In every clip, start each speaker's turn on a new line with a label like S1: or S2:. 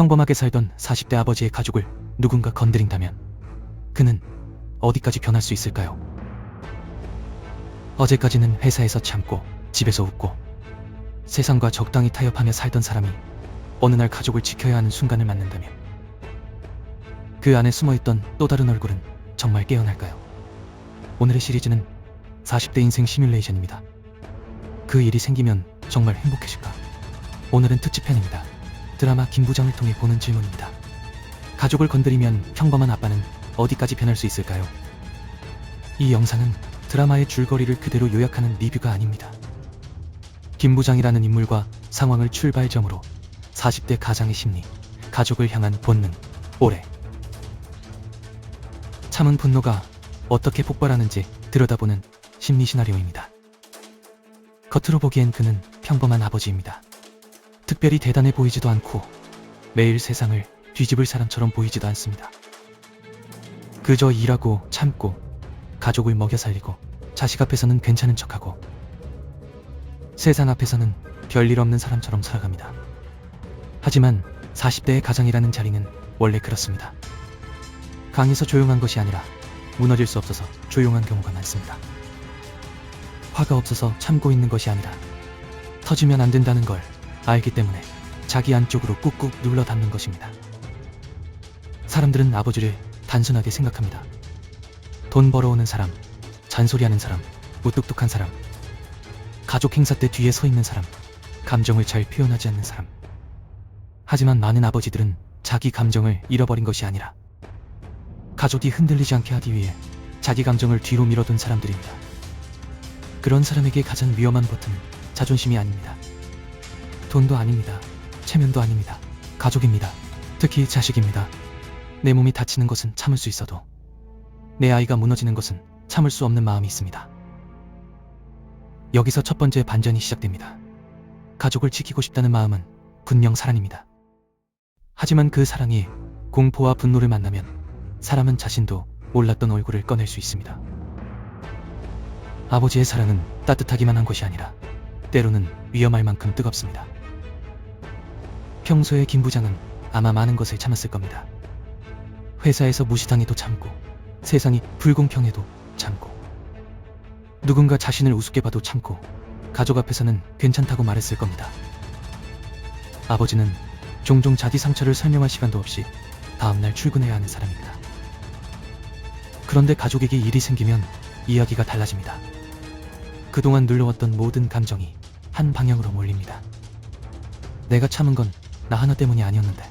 S1: 평범하게 살던 40대 아버지의 가족을 누군가 건드린다면 그는 어디까지 변할 수 있을까요? 어제까지는 회사에서 참고 집에서 웃고 세상과 적당히 타협하며 살던 사람이 어느 날 가족을 지켜야 하는 순간을 맞는다면 그 안에 숨어있던 또 다른 얼굴은 정말 깨어날까요? 오늘의 시리즈는 40대 인생 시뮬레이션입니다. 그 일이 생기면 정말 행복해질까? 오늘은 특집편입니다. 드라마 김부장을 통해 보는 질문입니다. 가족을 건드리면 평범한 아빠는 어디까지 변할 수 있을까요? 이 영상은 드라마의 줄거리를 그대로 요약하는 리뷰가 아닙니다. 김부장이라는 인물과 상황을 출발점으로 40대 가장의 심리, 가족을 향한 본능, 오래 참은 분노가 어떻게 폭발하는지 들여다보는 심리 시나리오입니다. 겉으로 보기엔 그는 평범한 아버지입니다. 특별히 대단해 보이지도 않고 매일 세상을 뒤집을 사람처럼 보이지도 않습니다. 그저 일하고 참고 가족을 먹여 살리고 자식 앞에서는 괜찮은 척하고 세상 앞에서는 별일 없는 사람처럼 살아갑니다. 하지만 40대의 가장이라는 자리는 원래 그렇습니다. 강해서 조용한 것이 아니라 무너질 수 없어서 조용한 경우가 많습니다. 화가 없어서 참고 있는 것이 아니라 터지면 안 된다는 걸 알기 때문에 자기 안쪽으로 꾹꾹 눌러 담는 것입니다. 사람들은 아버지를 단순하게 생각합니다. 돈 벌어오는 사람, 잔소리하는 사람, 무뚝뚝한 사람, 가족 행사 때 뒤에 서 있는 사람, 감정을 잘 표현하지 않는 사람. 하지만 많은 아버지들은 자기 감정을 잃어버린 것이 아니라 가족이 흔들리지 않게 하기 위해 자기 감정을 뒤로 밀어둔 사람들입니다. 그런 사람에게 가장 위험한 버튼은 자존심이 아닙니다. 돈도 아닙니다. 체면도 아닙니다. 가족입니다. 특히 자식입니다. 내 몸이 다치는 것은 참을 수 있어도 내 아이가 무너지는 것은 참을 수 없는 마음이 있습니다. 여기서 첫 번째 반전이 시작됩니다. 가족을 지키고 싶다는 마음은 분명 사랑입니다. 하지만 그 사랑이 공포와 분노를 만나면 사람은 자신도 몰랐던 얼굴을 꺼낼 수 있습니다. 아버지의 사랑은 따뜻하기만 한 것이 아니라 때로는 위험할 만큼 뜨겁습니다. 평소에 김 부장은 아마 많은 것을 참았을 겁니다. 회사에서 무시당해도 참고 세상이 불공평해도 참고 누군가 자신을 우습게 봐도 참고 가족 앞에서는 괜찮다고 말했을 겁니다. 아버지는 종종 자기 상처를 설명할 시간도 없이 다음날 출근해야 하는 사람입니다. 그런데 가족에게 일이 생기면 이야기가 달라집니다. 그동안 눌러왔던 모든 감정이 한 방향으로 몰립니다. 내가 참은 건 나 하나 때문이 아니었는데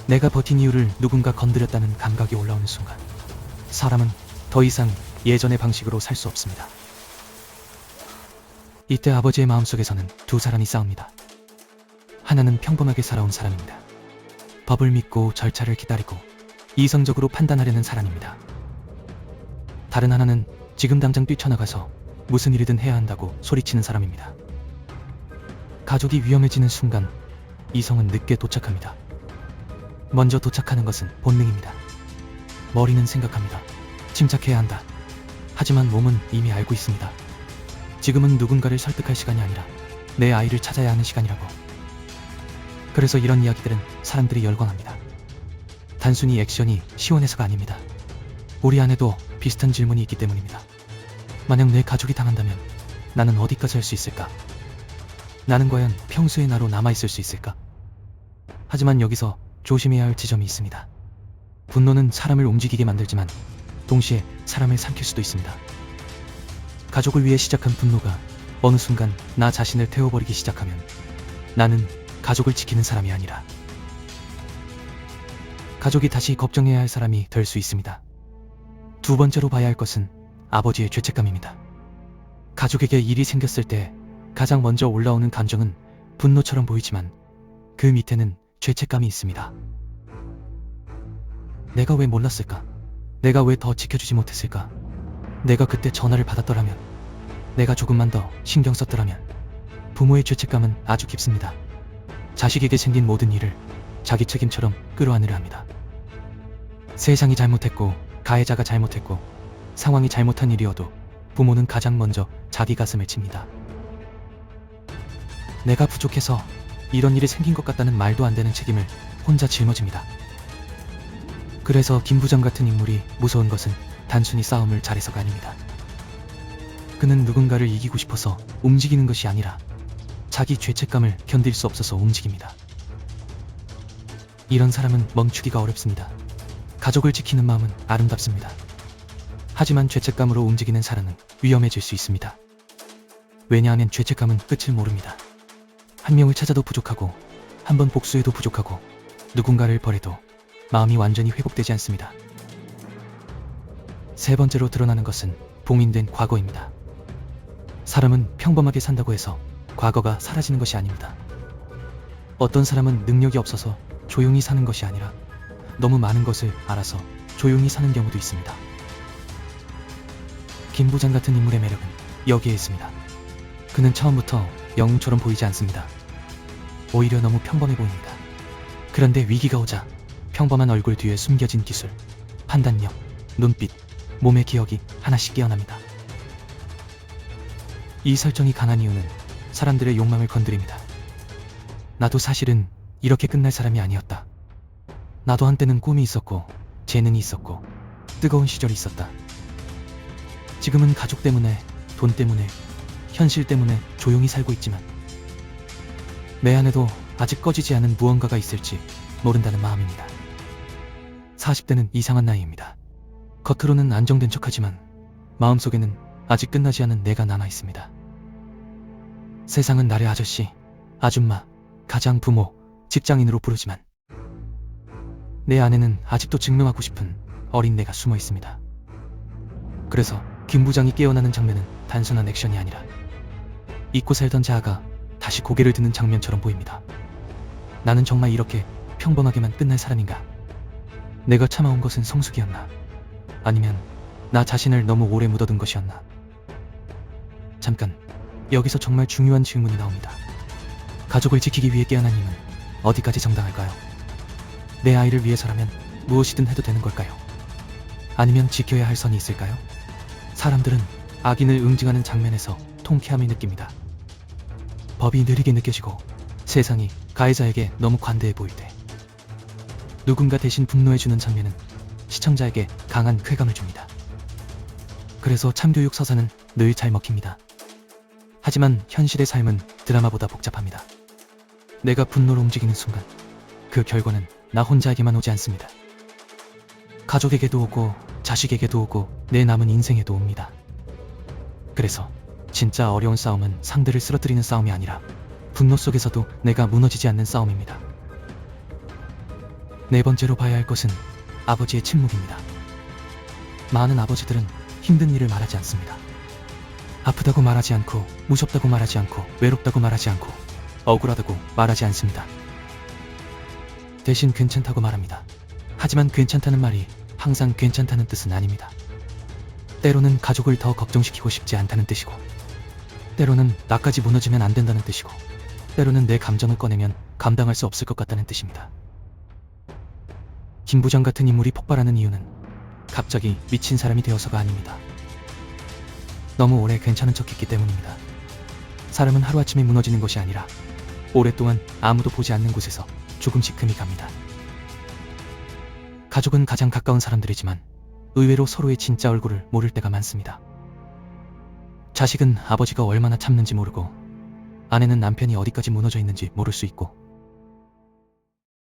S1: 내가 버틴 이유를 누군가 건드렸다는 감각이 올라오는 순간 사람은 더 이상 예전의 방식으로 살 수 없습니다. 이때 아버지의 마음속에서는 두 사람이 싸웁니다. 하나는 평범하게 살아온 사람입니다. 법을 믿고 절차를 기다리고 이성적으로 판단하려는 사람입니다. 다른 하나는 지금 당장 뛰쳐나가서 무슨 일이든 해야 한다고 소리치는 사람입니다. 가족이 위험해지는 순간 이성은 늦게 도착합니다. 먼저 도착하는 것은 본능입니다. 머리는 생각합니다. 침착해야 한다. 하지만 몸은 이미 알고 있습니다. 지금은 누군가를 설득할 시간이 아니라 내 아이를 찾아야 하는 시간이라고. 그래서 이런 이야기들은 사람들이 열광합니다. 단순히 액션이 시원해서가 아닙니다. 우리 안에도 비슷한 질문이 있기 때문입니다. 만약 내 가족이 당한다면 나는 어디까지 할 수 있을까? 나는 과연 평소의 나로 남아있을 수 있을까? 하지만 여기서 조심해야 할 지점이 있습니다. 분노는 사람을 움직이게 만들지만 동시에 사람을 삼킬 수도 있습니다. 가족을 위해 시작한 분노가 어느 순간 나 자신을 태워버리기 시작하면 나는 가족을 지키는 사람이 아니라 가족이 다시 걱정해야 할 사람이 될 수 있습니다. 두 번째로 봐야 할 것은 아버지의 죄책감입니다. 가족에게 일이 생겼을 때 가장 먼저 올라오는 감정은 분노처럼 보이지만 그 밑에는 죄책감이 있습니다. 내가 왜 몰랐을까? 내가 왜 더 지켜주지 못했을까? 내가 그때 전화를 받았더라면, 내가 조금만 더 신경 썼더라면. 부모의 죄책감은 아주 깊습니다. 자식에게 생긴 모든 일을 자기 책임처럼 끌어안으려 합니다. 세상이 잘못했고 가해자가 잘못했고 상황이 잘못한 일이어도 부모는 가장 먼저 자기 가슴을 칩니다. 내가 부족해서 이런 일이 생긴 것 같다는 말도 안 되는 책임을 혼자 짊어집니다. 그래서 김 부장 같은 인물이 무서운 것은 단순히 싸움을 잘해서가 아닙니다. 그는 누군가를 이기고 싶어서 움직이는 것이 아니라 자기 죄책감을 견딜 수 없어서 움직입니다. 이런 사람은 멈추기가 어렵습니다. 가족을 지키는 마음은 아름답습니다. 하지만 죄책감으로 움직이는 사람은 위험해질 수 있습니다. 왜냐하면 죄책감은 끝을 모릅니다. 한 명을 찾아도 부족하고 한 번 복수해도 부족하고 누군가를 버려도 마음이 완전히 회복되지 않습니다. 세 번째로 드러나는 것은 봉인된 과거입니다. 사람은 평범하게 산다고 해서 과거가 사라지는 것이 아닙니다. 어떤 사람은 능력이 없어서 조용히 사는 것이 아니라 너무 많은 것을 알아서 조용히 사는 경우도 있습니다. 김 부장 같은 인물의 매력은 여기에 있습니다. 그는 처음부터 영웅처럼 보이지 않습니다. 오히려 너무 평범해 보입니다. 그런데 위기가 오자 평범한 얼굴 뒤에 숨겨진 기술, 판단력, 눈빛, 몸의 기억이 하나씩 깨어납니다. 이 설정이 강한 이유는 사람들의 욕망을 건드립니다. 나도 사실은 이렇게 끝날 사람이 아니었다. 나도 한때는 꿈이 있었고 재능이 있었고 뜨거운 시절이 있었다. 지금은 가족 때문에, 돈 때문에, 현실 때문에 조용히 살고 있지만 내 안에도 아직 꺼지지 않은 무언가가 있을지 모른다는 마음입니다. 40대는 이상한 나이입니다. 겉으로는 안정된 척하지만 마음속에는 아직 끝나지 않은 내가 남아 있습니다. 세상은 나를 아저씨, 아줌마, 가장, 부모, 직장인으로 부르지만 내 안에는 아직도 증명하고 싶은 어린 내가 숨어 있습니다. 그래서 김 부장이 깨어나는 장면은 단순한 액션이 아니라 잊고 살던 자아가 다시 고개를 드는 장면처럼 보입니다. 나는 정말 이렇게 평범하게만 끝날 사람인가? 내가 참아온 것은 성숙이었나? 아니면 나 자신을 너무 오래 묻어둔 것이었나? 잠깐, 여기서 정말 중요한 질문이 나옵니다. 가족을 지키기 위해 깨어난 힘은 어디까지 정당할까요? 내 아이를 위해서라면 무엇이든 해도 되는 걸까요? 아니면 지켜야 할 선이 있을까요? 사람들은 악인을 응징하는 장면에서 통쾌함을 느낍니다. 법이 느리게 느껴지고 세상이 가해자에게 너무 관대해 보일 때 누군가 대신 분노해주는 장면은 시청자에게 강한 쾌감을 줍니다. 그래서 참교육 서사는 늘 잘 먹힙니다. 하지만 현실의 삶은 드라마보다 복잡합니다. 내가 분노로 움직이는 순간 그 결과는 나 혼자에게만 오지 않습니다. 가족에게도 오고 자식에게도 오고 내 남은 인생에도 옵니다. 그래서 진짜 어려운 싸움은 상대를 쓰러뜨리는 싸움이 아니라 분노 속에서도 내가 무너지지 않는 싸움입니다. 네 번째로 봐야 할 것은 아버지의 침묵입니다. 많은 아버지들은 힘든 일을 말하지 않습니다. 아프다고 말하지 않고, 무섭다고 말하지 않고, 외롭다고 말하지 않고, 억울하다고 말하지 않습니다. 대신 괜찮다고 말합니다. 하지만 괜찮다는 말이 항상 괜찮다는 뜻은 아닙니다. 때로는 가족을 더 걱정시키고 싶지 않다는 뜻이고, 때로는 나까지 무너지면 안 된다는 뜻이고, 때로는 내 감정을 꺼내면 감당할 수 없을 것 같다는 뜻입니다. 김 부장 같은 인물이 폭발하는 이유는 갑자기 미친 사람이 되어서가 아닙니다. 너무 오래 괜찮은 척했기 때문입니다. 사람은 하루아침에 무너지는 것이 아니라 오랫동안 아무도 보지 않는 곳에서 조금씩 금이 갑니다. 가족은 가장 가까운 사람들이지만 의외로 서로의 진짜 얼굴을 모를 때가 많습니다. 자식은 아버지가 얼마나 참는지 모르고, 아내는 남편이 어디까지 무너져 있는지 모를 수 있고,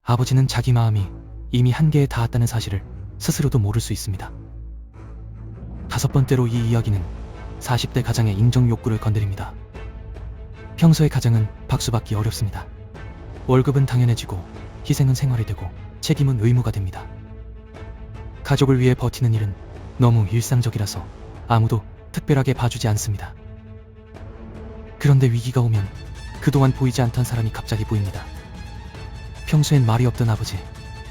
S1: 아버지는 자기 마음이 이미 한계에 닿았다는 사실을 스스로도 모를 수 있습니다. 다섯 번째로 이 이야기는 40대 가장의 인정 욕구를 건드립니다. 평소의 가장은 박수받기 어렵습니다. 월급은 당연해지고 희생은 생활이 되고 책임은 의무가 됩니다. 가족을 위해 버티는 일은 너무 일상적이라서 아무도 특별하게 봐주지 않습니다. 그런데 위기가 오면 그동안 보이지 않던 사람이 갑자기 보입니다. 평소엔 말이 없던 아버지,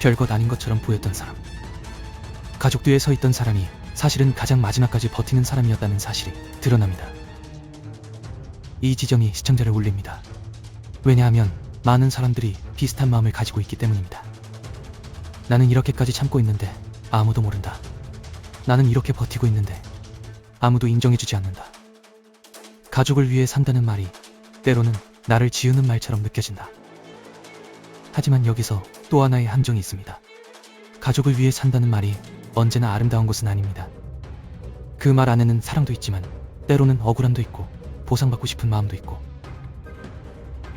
S1: 별것 아닌 것처럼 보였던 사람, 가족 뒤에 서 있던 사람이 사실은 가장 마지막까지 버티는 사람이었다는 사실이 드러납니다. 이 지점이 시청자를 울립니다. 왜냐하면 많은 사람들이 비슷한 마음을 가지고 있기 때문입니다. 나는 이렇게까지 참고 있는데 아무도 모른다. 나는 이렇게 버티고 있는데 아무도 인정해주지 않는다. 가족을 위해 산다는 말이 때로는 나를 지우는 말처럼 느껴진다. 하지만 여기서 또 하나의 함정이 있습니다. 가족을 위해 산다는 말이 언제나 아름다운 것은 아닙니다. 그 말 안에는 사랑도 있지만 때로는 억울함도 있고 보상받고 싶은 마음도 있고,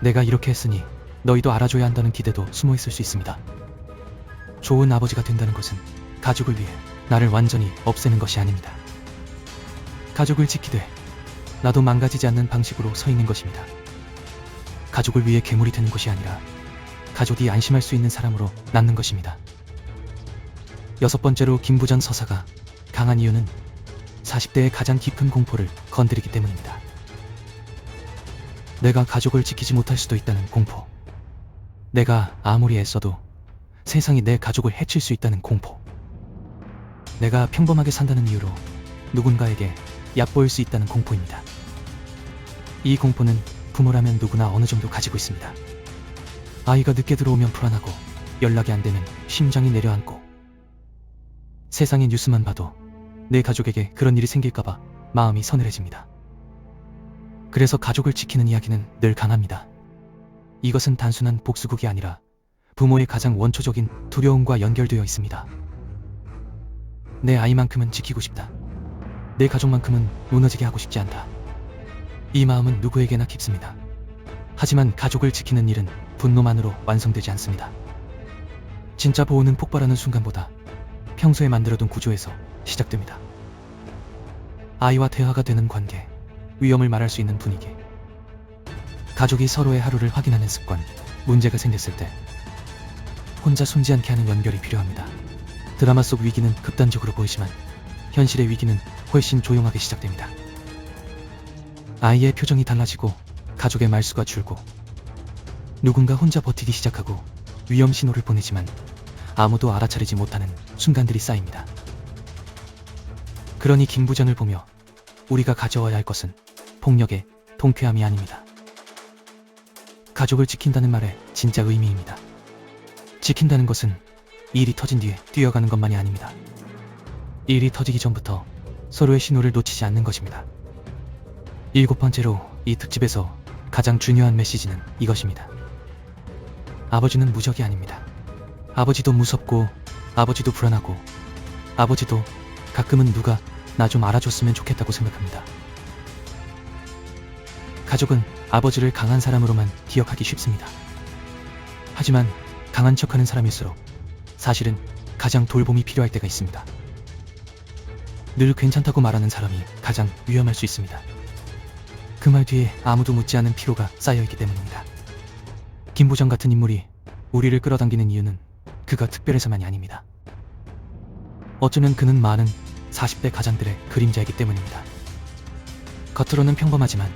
S1: 내가 이렇게 했으니 너희도 알아줘야 한다는 기대도 숨어 있을 수 있습니다. 좋은 아버지가 된다는 것은 가족을 위해 나를 완전히 없애는 것이 아닙니다. 가족을 지키되 나도 망가지지 않는 방식으로 서 있는 것입니다. 가족을 위해 괴물이 되는 것이 아니라 가족이 안심할 수 있는 사람으로 낳는 것입니다. 6번째로 김부전 서사가 강한 이유는 40대의 가장 깊은 공포를 건드리기 때문입니다. 내가 가족을 지키지 못할 수도 있다는 공포. 내가 아무리 애써도 세상이 내 가족을 해칠 수 있다는 공포. 내가 평범하게 산다는 이유로 누군가에게 얕보일 수 있다는 공포입니다. 이 공포는 부모라면 누구나 어느 정도 가지고 있습니다. 아이가 늦게 들어오면 불안하고 연락이 안 되면 심장이 내려앉고, 세상의 뉴스만 봐도 내 가족에게 그런 일이 생길까봐 마음이 서늘해집니다. 그래서 가족을 지키는 이야기는 늘 강합니다. 이것은 단순한 복수극이 아니라 부모의 가장 원초적인 두려움과 연결되어 있습니다. 내 아이만큼은 지키고 싶다. 내 가족만큼은 무너지게 하고 싶지 않다. 이 마음은 누구에게나 깊습니다. 하지만 가족을 지키는 일은 분노만으로 완성되지 않습니다. 진짜 보호는 폭발하는 순간보다 평소에 만들어둔 구조에서 시작됩니다. 아이와 대화가 되는 관계, 위험을 말할 수 있는 분위기, 가족이 서로의 하루를 확인하는 습관, 문제가 생겼을 때 혼자 숨지 않게 하는 연결이 필요합니다. 드라마 속 위기는 극단적으로 보이지만 현실의 위기는 훨씬 조용하게 시작됩니다. 아이의 표정이 달라지고 가족의 말수가 줄고, 누군가 혼자 버티기 시작하고 위험 신호를 보내지만 아무도 알아차리지 못하는 순간들이 쌓입니다. 그러니 김부전을 보며 우리가 가져와야 할 것은 폭력의 통쾌함이 아닙니다. 가족을 지킨다는 말의 진짜 의미입니다. 지킨다는 것은 일이 터진 뒤에 뛰어가는 것만이 아닙니다. 일이 터지기 전부터 서로의 신호를 놓치지 않는 것입니다. 7번째로 이 특집에서 가장 중요한 메시지는 이것입니다. 아버지는 무적이 아닙니다. 아버지도 무섭고, 아버지도 불안하고, 아버지도 가끔은 누가 나 좀 알아줬으면 좋겠다고 생각합니다. 가족은 아버지를 강한 사람으로만 기억하기 쉽습니다. 하지만 강한 척하는 사람일수록 사실은 가장 돌봄이 필요할 때가 있습니다. 늘 괜찮다고 말하는 사람이 가장 위험할 수 있습니다. 그 말 뒤에 아무도 묻지 않은 피로가 쌓여있기 때문입니다. 김부전 같은 인물이 우리를 끌어당기는 이유는 그가 특별해서만이 아닙니다. 어쩌면 그는 많은 40대 가장들의 그림자이기 때문입니다. 겉으로는 평범하지만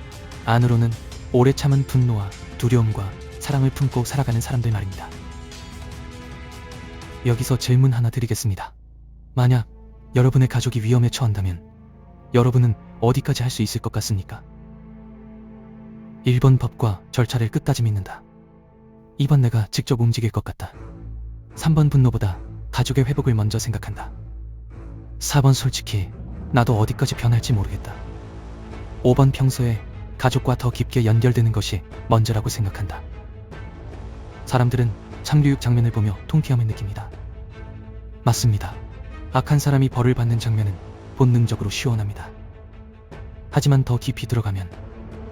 S1: 안으로는 오래 참은 분노와 두려움과 사랑을 품고 살아가는 사람들 말입니다. 여기서 질문 하나 드리겠습니다. 만약 여러분의 가족이 위험에 처한다면 여러분은 어디까지 할 수 있을 것 같습니까? 1번 법과 절차를 끝까지 믿는다. 2번 내가 직접 움직일 것 같다. 3번 분노보다 가족의 회복을 먼저 생각한다. 4번 솔직히 나도 어디까지 변할지 모르겠다. 5번 평소에 가족과 더 깊게 연결되는 것이 먼저라고 생각한다. 사람들은 참교육 장면을 보며 통쾌함을 느낍니다. 맞습니다. 악한 사람이 벌을 받는 장면은 본능적으로 시원합니다. 하지만 더 깊이 들어가면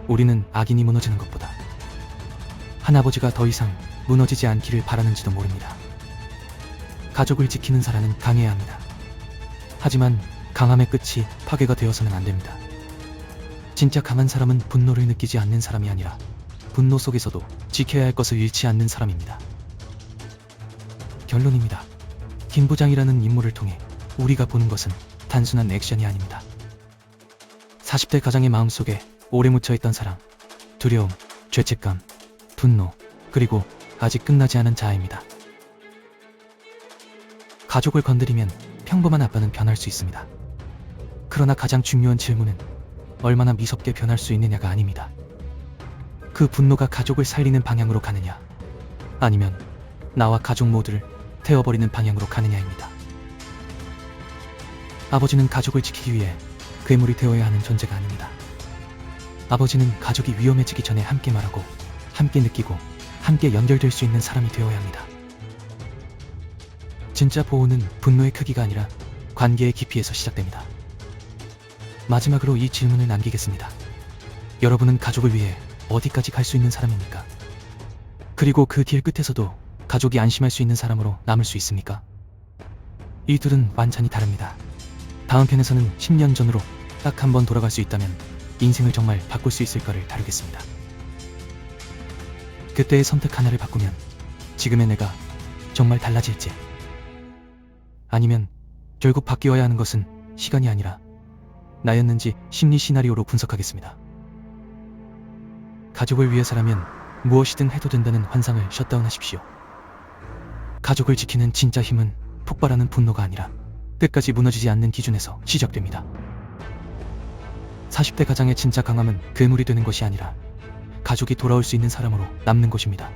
S1: 우리는 악인이 무너지는 것보다 한 아버지가 더 이상 무너지지 않기를 바라는지도 모릅니다. 가족을 지키는 사람은 강해야 합니다. 하지만 강함의 끝이 파괴가 되어서는 안 됩니다. 진짜 강한 사람은 분노를 느끼지 않는 사람이 아니라 분노 속에서도 지켜야 할 것을 잃지 않는 사람입니다. 결론입니다. 김부장이라는 인물을 통해 우리가 보는 것은 단순한 액션이 아닙니다. 40대 가장의 마음속에 오래 묻혀있던 사랑, 두려움, 죄책감, 분노, 그리고 아직 끝나지 않은 자아입니다. 가족을 건드리면 평범한 아빠는 변할 수 있습니다. 그러나 가장 중요한 질문은 얼마나 미섭게 변할 수 있느냐가 아닙니다. 그 분노가 가족을 살리는 방향으로 가느냐, 아니면 나와 가족 모두를 태워버리는 방향으로 가느냐입니다. 아버지는 가족을 지키기 위해 괴물이 되어야 하는 존재가 아닙니다. 아버지는 가족이 위험해지기 전에 함께 말하고, 함께 느끼고, 함께 연결될 수 있는 사람이 되어야 합니다. 진짜 보호는 분노의 크기가 아니라 관계의 깊이에서 시작됩니다. 마지막으로 이 질문을 남기겠습니다. 여러분은 가족을 위해 어디까지 갈 수 있는 사람입니까? 그리고 그 길 끝에서도 가족이 안심할 수 있는 사람으로 남을 수 있습니까? 이 둘은 완전히 다릅니다. 다음 편에서는 10년 전으로 딱 한 번 돌아갈 수 있다면 인생을 정말 바꿀 수 있을까를 다루겠습니다. 그때의 선택 하나를 바꾸면 지금의 내가 정말 달라질지, 아니면 결국 바뀌어야 하는 것은 시간이 아니라 나였는지 심리 시나리오로 분석하겠습니다. 가족을 위해서라면 무엇이든 해도 된다는 환상을 셧다운하십시오. 가족을 지키는 진짜 힘은 폭발하는 분노가 아니라 끝까지 무너지지 않는 기준에서 시작됩니다. 40대 가장의 진짜 강함은 괴물이 되는 것이 아니라 가족이 돌아올 수 있는 사람으로 남는 것입니다.